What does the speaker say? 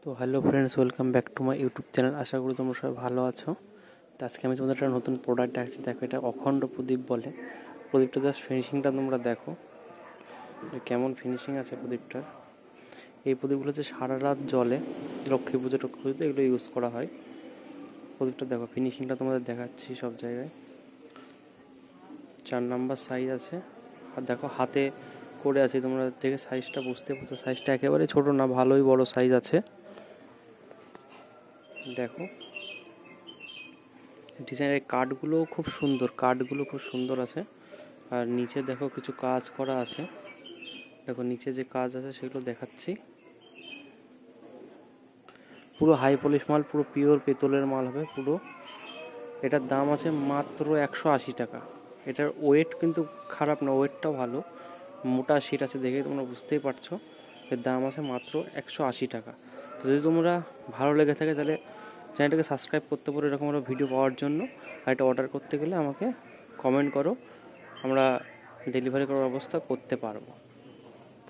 তো hello friends, welcome back to my YouTube channel. আশা করি তোমরা সবাই ভালো আছো। তো আজকে আমি তোমাদের একটা নতুন প্রোডাক্ট দেখাচ্ছি। দেখো, এটা অখণ্ড প্রদীপ বলে। প্রদীপটা জাস্ট ফিনিশিংটা তোমরা দেখো, কেমন ফিনিশিং আছে প্রদীপটার। এই প্রদীপগুলো হচ্ছে সারা রাত জলে, লক্ষ্মী পুজো এগুলো ইউজ করা হয়। প্রদীপটা দেখো, ফিনিশিংটা তোমাদের দেখাচ্ছি সব জায়গায়। 4 নাম্বার সাইজ আছে। আর দেখো, হাতে করে আছে, তোমরা দেখে সাইজটা বুঝতে পারছো। সাইজটা একেবারে ছোট না, ভালোই বড় সাইজ আছে। দেখো, ডিজাইনের কাঠগুলোও খুব সুন্দর আছে। আর নিচে দেখো কিছু কাজ করা আছে। দেখো নিচে যে কাজ আছে সেগুলো দেখাচ্ছি। পুরো হাই পলিশ মাল, পুরো পিওর পেতলের মাল হবে পুরো। এটার দাম আছে মাত্র 180 টাকা। এটার ওয়েট কিন্তু খারাপ না, ওয়েটটাও ভালো, মোটা শিট আছে, দেখে তোমরা বুঝতেই পারছো। এর দাম আছে মাত্র 180 টাকা। তো যদি তোমরা ভালো লেগে থাকে তাহলে চ্যানেলটাকে সাবস্ক্রাইব করতে পারো এরকম আরও ভিডিও পাওয়ার জন্য। আর এটা অর্ডার করতে গেলে আমাকে কমেন্ট করো, আমরা ডেলিভারি করার ব্যবস্থা করতে পারবো।